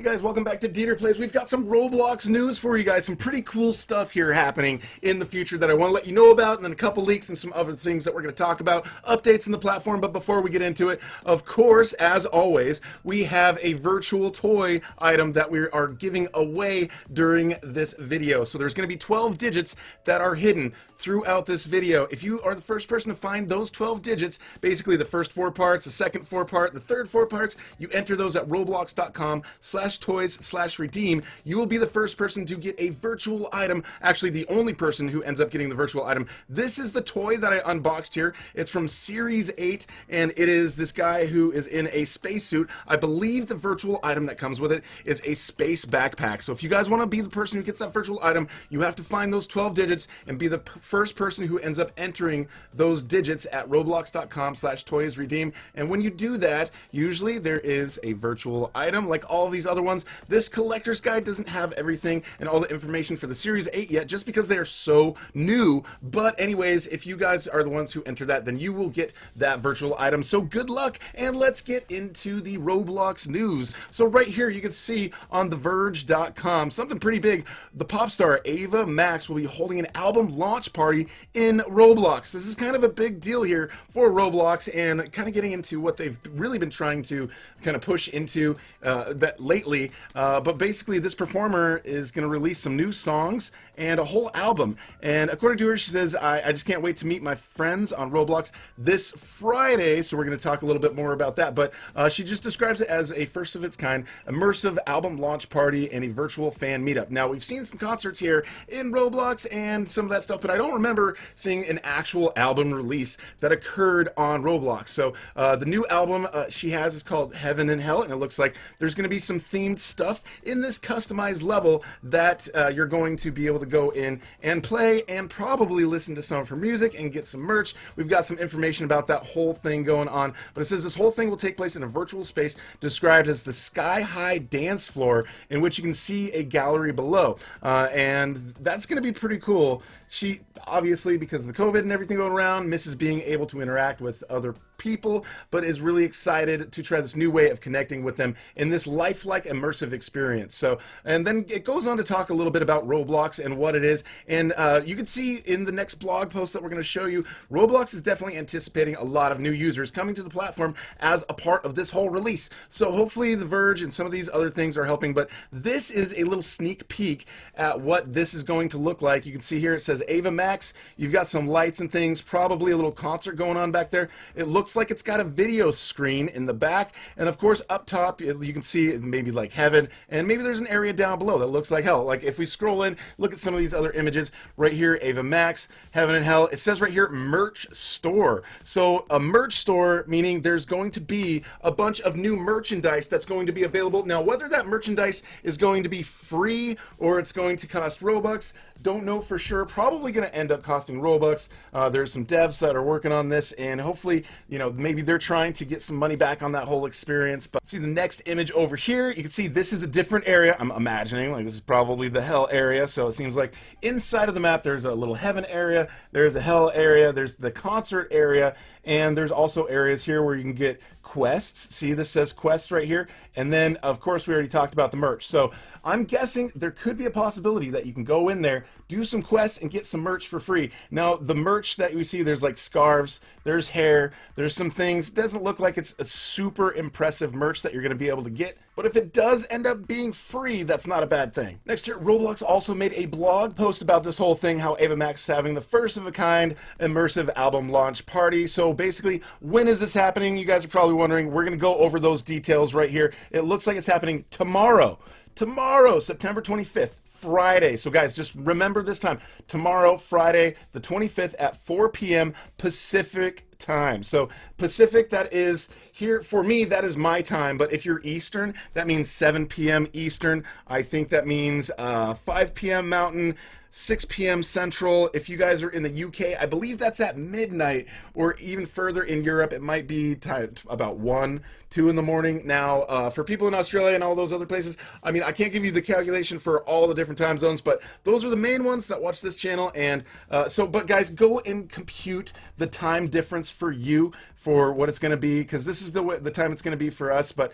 Guys, welcome back to DeeterPlays. We've got some Roblox news for you guys, some pretty cool stuff here happening in the future that I want to let you know about, and then a couple leaks and some other things that we're going to talk about, updates in the platform. But before we get into it, of course, as always, we have a virtual toy item that we are giving away during this video. So there's going to be 12 digits that are hidden throughout this video. If you are the first person to find those 12 digits, basically the first 4 parts, the second 4 part, the third 4 parts, you enter those at roblox.com/toys/redeem. You will be the first person to get a virtual item, actually the only person who ends up getting the virtual item. This is the toy that I unboxed here. It's from Series 8, and it is this guy who is in a spacesuit. I believe the virtual item that comes with it is a space backpack. So if you guys want to be the person who gets that virtual item, you have to find those 12 digits and be the first person who ends up entering those digits at roblox.com/toysredeem. And when you do that, usually there is a virtual item like all of these other ones. This collector's guide doesn't have everything and all the information for the Series 8 yet, just because they are so new. But anyways, if you guys are the ones who enter that, then you will get that virtual item. So good luck, and let's get into the Roblox news. So right here you can see on theverge.com something pretty big. The pop star Ava Max will be holding an album launch party in Roblox. This is kind of a big deal here for Roblox, and kind of getting into what they've really been trying to kind of push into that lately. But basically this performer is going to release some new songs and a whole album. And according to her, she says, I just can't wait to meet my friends on Roblox this Friday. So we're going to talk a little bit more about that. But she just describes it as a first of its kind, immersive album launch party and a virtual fan meetup. Now, we've seen some concerts here in Roblox and some of that stuff, but I don't remember seeing an actual album release that occurred on Roblox. So the new album she has is called Heaven and Hell, and it looks like there's going to be some themed stuff in this customized level that you're going to be able to go in and play and probably listen to some of her music and get some merch. We've got some information about that whole thing going on, but it says this whole thing will take place in a virtual space described as the Sky High dance floor, in which you can see a gallery below, and that's going to be pretty cool. She obviously, because of the COVID and everything going around, misses being able to interact with other people, but is really excited to try this new way of connecting with them in this lifelike immersive experience. So, and then it goes on to talk a little bit about Roblox and what it is, and you can see in the next blog post that we're going to show you, Roblox is definitely anticipating a lot of new users coming to the platform as a part of this whole release. So hopefully The Verge and some of these other things are helping, but this is a little sneak peek at what this is going to look like. You can see here it says Ava Max. You've got some lights and things, probably a little concert going on back there. It looks like it's got a video screen in the back, and of course up top you can see maybe like heaven, and maybe there's an area down below that looks like hell. Like if we scroll in, look at some of these other images right here, Ava Max, Heaven and Hell. It says right here merch store. So a merch store, meaning there's going to be a bunch of new merchandise that's going to be available. Now whether that merchandise is going to be free or it's going to cost Robux, don't know for sure. Probably going to end up costing Robux. There's some devs that are working on this, and hopefully, you know, maybe they're trying to get some money back on that whole experience. But see the next image over here, you can see this is a different area. I'm imagining like this is probably the hell area. So it seems like inside of the map there's a little heaven area, there's a hell area, there's the concert area, and there's also areas here where you can get quests. See, this says quests right here. And then, of course, we already talked about the merch. So I'm guessing there could be a possibility that you can go in there, do some quests, and get some merch for free. Now, the merch that we see, there's like scarves, there's hair, there's some things. It doesn't look like it's a super impressive merch that you're going to be able to get. But if it does end up being free, that's not a bad thing. Next year, Roblox also made a blog post about this whole thing, how Ava Max is having the first of a kind immersive album launch party. So basically, when is this happening? You guys are probably wondering. We're going to go over those details right here. It looks like it's happening tomorrow. Tomorrow, September 25th. Friday. So guys, just remember this time. Tomorrow, Friday, the 25th at 4 p.m. Pacific time. So Pacific, that is here for me, that is my time. But if you're Eastern, that means 7 p.m. Eastern. I think that means 5 p.m. Mountain, 6 p.m. Central. If you guys are in the UK, I believe that's at midnight, or even further in Europe, it might be about 1, 2 in the morning. Now, for people in Australia and all those other places, I mean, I can't give you the calculation for all the different time zones, but those are the main ones that watch this channel. And but guys, go and compute the time difference for you for what it's going to be, because this is the time it's going to be for us, but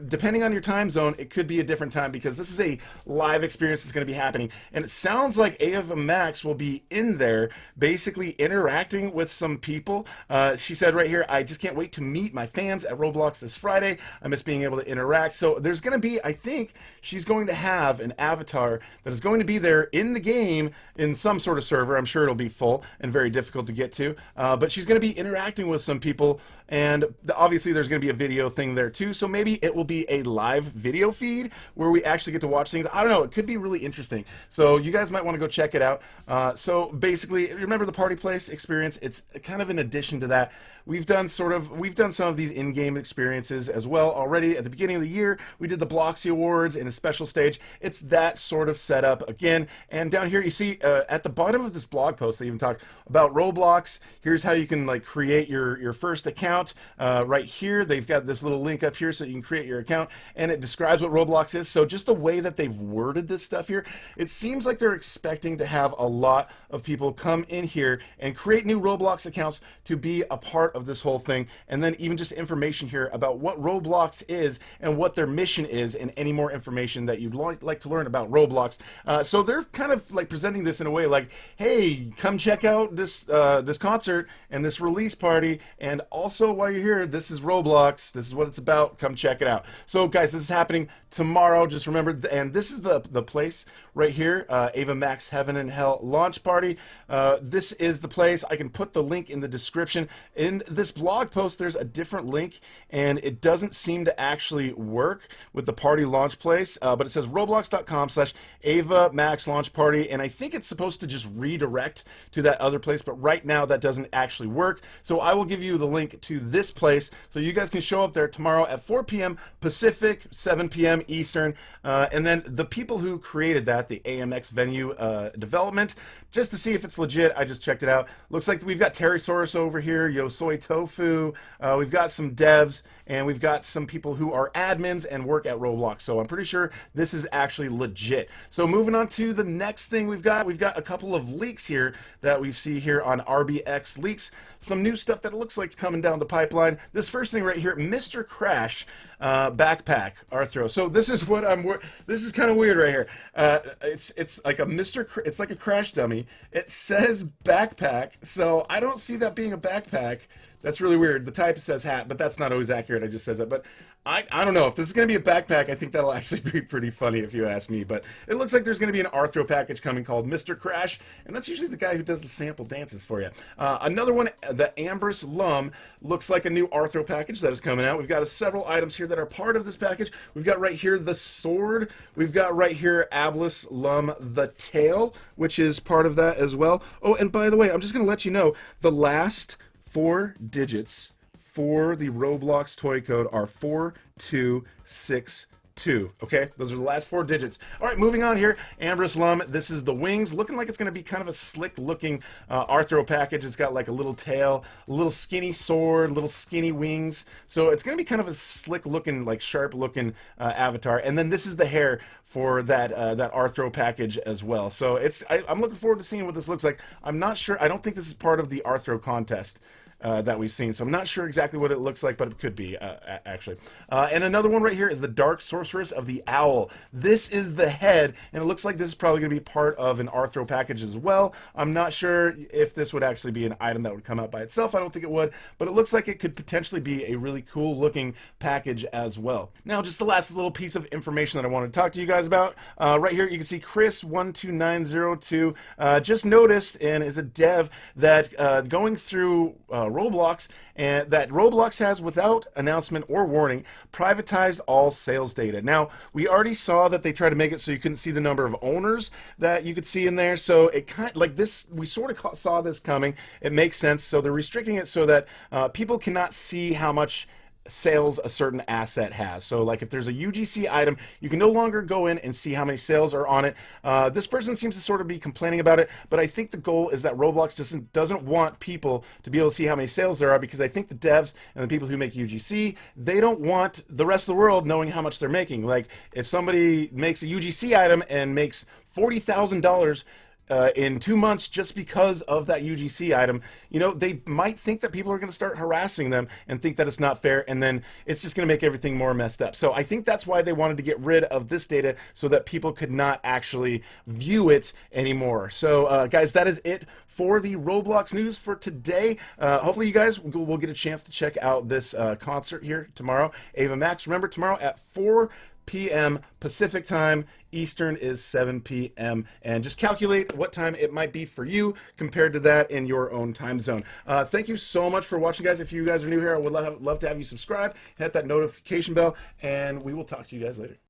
depending on your time zone, it could be a different time, because this is a live experience that's going to be happening, and it sounds like Ava Max will be in there basically interacting with some people. She said right here, I just can't wait to meet my fans at Roblox this Friday. I miss being able to interact. So there's going to be, I think she's going to have an avatar that is going to be there in the game in some sort of server. I'm sure it'll be full and very difficult to get to, but she's going to be interacting with some people, and obviously there's going to be a video thing there too, so maybe it will be a live video feed where we actually get to watch things. I don't know, it could be really interesting, so you guys might want to go check it out. So basically, remember the party place experience? It's kind of in addition to that. We've done some of these in-game experiences as well already. At the beginning of the year, we did the Bloxy Awards in a special stage. It's that sort of setup again. And down here, you see at the bottom of this blog post, they even talk about Roblox. Here's how you can like create your first account. Right here, they've got this little link up here so you can create your account, and it describes what Roblox is. So just the way that they've worded this stuff here, it seems like they're expecting to have a lot of people come in here and create new Roblox accounts to be a part of this whole thing, and then even just information here about what Roblox is and what their mission is, and any more information that you'd like to learn about Roblox. So they're kind of like presenting this in a way like, hey, come check out this this concert and this release party, and also while you're here, this is Roblox, this is what it's about, come check it out. So guys, this is happening tomorrow, just remember, and this is the place right here, Ava Max Heaven and Hell launch party. This is the place. I can put the link in the description. In this blog post, there's a different link, and it doesn't seem to actually work with the party launch place, but it says roblox.com/Ava Max launch party, and I think it's supposed to just redirect to that other place, but right now that doesn't actually work. So I will give you the link to this place so you guys can show up there tomorrow at 4 p.m. Pacific, 7 p.m. Eastern, and then the people who created that, the AMX venue development, just to see if it's legit, I just checked it out. Looks like we've got Terrysaurus over here, Yo Soy Tofu, we've got some devs, and we've got some people who are admins and work at Roblox, so I'm pretty sure this is actually legit. So moving on to the next thing we've got a couple of leaks here that we see here on RBX Leaks, some new stuff that it looks like is coming down the pipeline. This first thing right here, Mr. Crash backpack Arthro. So this is what this is kind of weird right here. It's like it's like a crash dummy. It says backpack, so I don't see that being a backpack. That's really weird. The type says hat, but that's not always accurate. I just says that. But I don't know. If this is going to be a backpack, I think that'll actually be pretty funny if you ask me. But it looks like there's going to be an Arthro package coming called Mr. Crash, and that's usually the guy who does the sample dances for you. Another one, the Ambrose Lum, looks like a new Arthro package that is coming out. We've got several items here that are part of this package. We've got right here the sword. We've got right here Ablis Lum the tail, which is part of that as well. Oh, and by the way, I'm just going to let you know, the last 4 digits for the Roblox toy code are 4262. Okay, those are the last 4 digits. All right, moving on here. Ambrose Lum, this is the wings. Looking like it's going to be kind of a slick-looking Arthro package. It's got like a little tail, a little skinny sword, little skinny wings. So it's going to be kind of a slick-looking, like sharp-looking avatar. And then this is the hair for that that Arthro package as well. So I'm looking forward to seeing what this looks like. I'm not sure. I don't think this is part of the Arthro contest that we've seen, so I'm not sure exactly what it looks like, but it could be actually. And another one right here is the Dark Sorceress of the Owl. This is the head, and it looks like this is probably going to be part of an Arthro package as well. I'm not sure if this would actually be an item that would come out by itself. I don't think it would, but it looks like it could potentially be a really cool looking package as well. Now, just the last little piece of information that I want to talk to you guys about. Right here, you can see Chris12902 just noticed, and is a dev, that going through Roblox, and that Roblox has, without announcement or warning, privatized all sales data. Now, we already saw that they tried to make it so you couldn't see the number of owners that you could see in there, so it kind of, like this, we sort of saw this coming. It makes sense, so they're restricting it so that people cannot see how much sales a certain asset has. So like if there's a UGC item, you can no longer go in and see how many sales are on it. This person seems to sort of be complaining about it, but I think the goal is that Roblox doesn't want people to be able to see how many sales there are, because I think the devs and the people who make UGC, they don't want the rest of the world knowing how much they're making. Like if somebody makes a UGC item and makes $40,000, in 2 months just because of that UGC item, you know, they might think that people are going to start harassing them and think that it's not fair, and then it's just going to make everything more messed up. So I think that's why they wanted to get rid of this data, so that people could not actually view it anymore. So guys, that is it for the Roblox news for today. Hopefully you guys will get a chance to check out this concert here tomorrow. Ava Max, remember, tomorrow at 4 p.m. Pacific time. Eastern is 7 p.m. And just calculate what time it might be for you compared to that in your own time zone. Thank you so much for watching, guys. If you guys are new here, I would love to have you subscribe, hit that notification bell, and we will talk to you guys later.